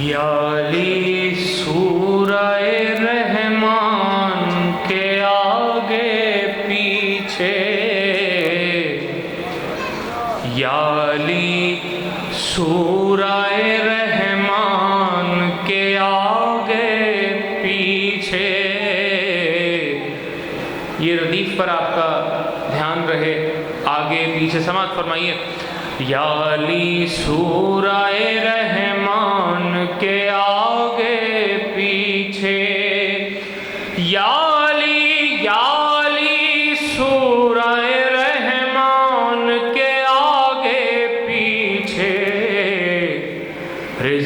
یا علی سورہ رحمان کے آگے پیچھے، یا علی سورہ رحمان کے آگے پیچھے. یہ ردیف پر آپ کا دھیان رہے، آگے پیچھے سماعت فرمائیے. یا علی سورہ رحمان کے آگے پیچھے، یا علی سورہ رحمان کے آگے پیچھے.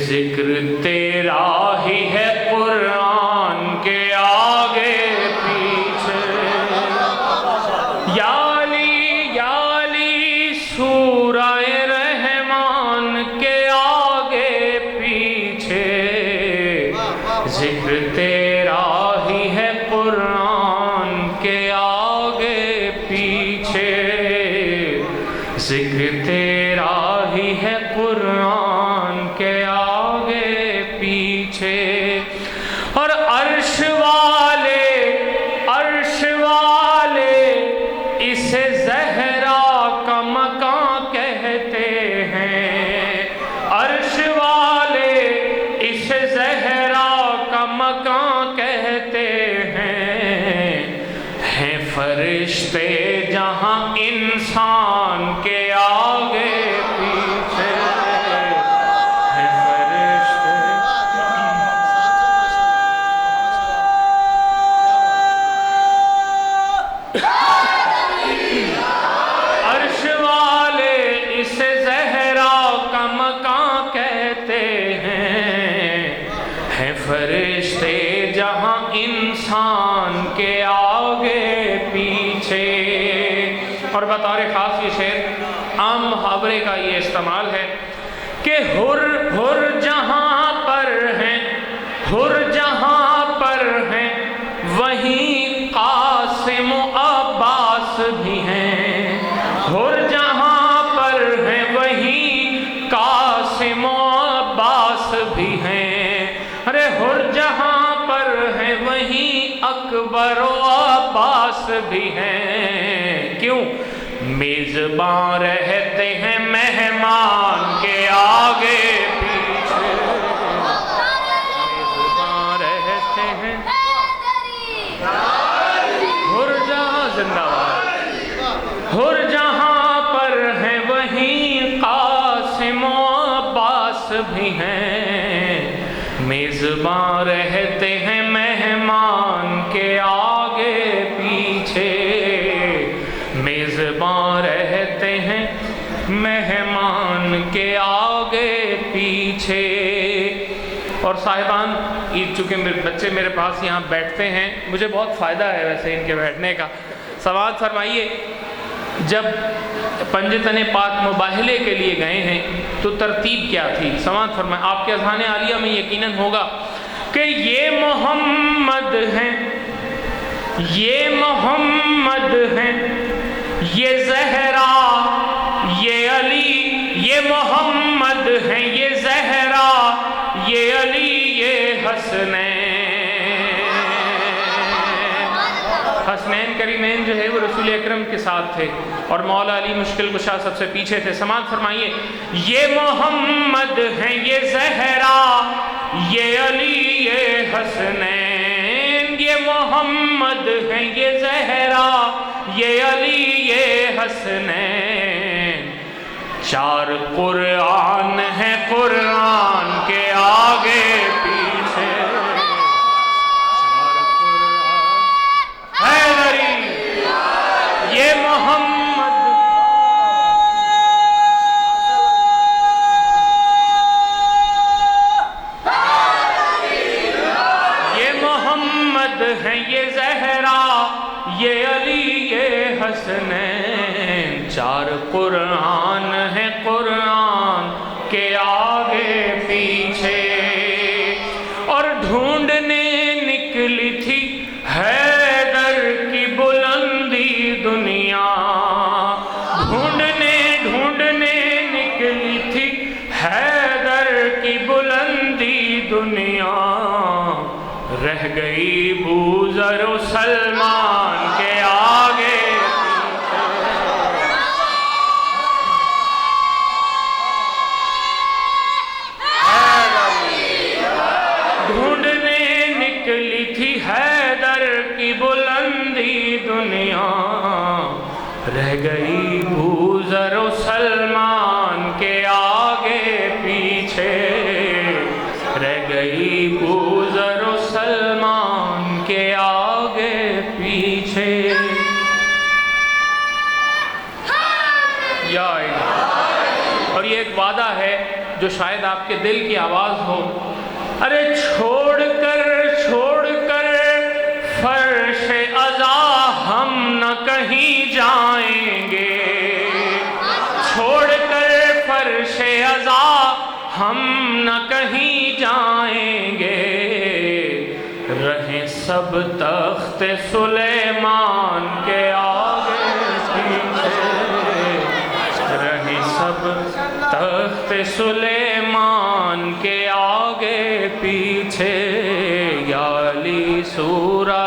ذکر تیرا ہی ہے قرآن کے آگے پیچھے. یا علی سورہ رحمان کے آگے پیچھے، ذکر تیرا ہی ہے قرآن کے آگے پیچھے. ذکر تیرا ہی ہے قرآن کے آگے پیچھے. اور عرش والے اسے زہرا کا مکان کہتے ہیں. عرش والے اسے زہرا کا مکان کہتے ہیں فرشتے جہاں انسان کے آگے پیچھے. عرش والے اسے زہرا کا مکان کہتے ہیں فرشتے جہاں انسان کے آگے پیچھے. اور بطور خاص یہ شعر عام محاورے کا یہ استعمال ہے کہ ہر جہاں پر ہیں وہیں قاسم و عباس بھی ہیں. ہر جہاں پر ہیں وہیں قاسم و عباس بھی ہیں. ارے ہر جہاں پر ہیں وہیں اکبر و عباس بھی ہیں. کیوں؟ میزبان رہتے ہیں مہمان کے آگے پیچھے. میزبان رہتے ہیں زندہ باد. ہر جہاں پر ہیں وہیں قاسم و عباس بھی ہیں. میزبان رہتے ہیں مہمان کے آگے پیچھے. میزبان رہتے ہیں مہمان کے آگے پیچھے. اور صاحبان، چونکہ بچے میرے پاس یہاں بیٹھتے ہیں، مجھے بہت فائدہ ہے ویسے ان کے بیٹھنے کا. سماعت فرمائیے، جب پنجتن پاک مباہلے کے لیے گئے ہیں تو ترتیب کیا تھی؟ سماعت فرمائیے. آپ کے اذہان عالیہ میں یقیناً ہوگا کہ یہ محمد ہیں، یہ محمد ہیں، یہ زہرا، یہ علی. یہ محمد ہیں، یہ زہرا، یہ علی، یہ حسنین کریمین جو ہے وہ رسول اکرم کے ساتھ تھے اور مولا علی مشکل کشا سب سے پیچھے تھے. سماعت فرمائیے. یہ محمد ہیں، یہ زہرا، یہ علی، یہ حسنین. یہ محمد ہیں، یہ زہرا، یہ علی، یہ حسنین. چار قرآن ہیں قرآن کے آگے پیچھے. چار قرآن حیدری، یہ محمد. یہ محمد ہیں، یہ زہرا، یہ علی، یہ حسنین. چار قرآن ہیں قرآن کے آگے پیچھے. اور ڈھونڈنے نکلی تھی حیدر کی بلندی دنیا. ڈھونڈنے نکلی تھی حیدر کی بلندی دنیا رہ گئی بوذر و سلمان کے آگے ڈھونڈنے نکلی تھی حیدر کی بلندی دنیا رہ گئی بوذر و سلمان کے آگے پیچھے رہ گئی بوذر و سلمان کے آگے پیچھے یا اور یہ ایک وعدہ ہے جو شاید آپ کے دل کی آواز ہو. ارے چھوڑ کر فرش عزا ہم نہ کہیں جائیں گے چھوڑ کر فرش عزا ہم نہ کہیں جائیں گے رہیں سب تخت سلیمان کے آگے پیچھے رہیں سب تخت سلیمان کے آگے پیچھے یا علی سورہ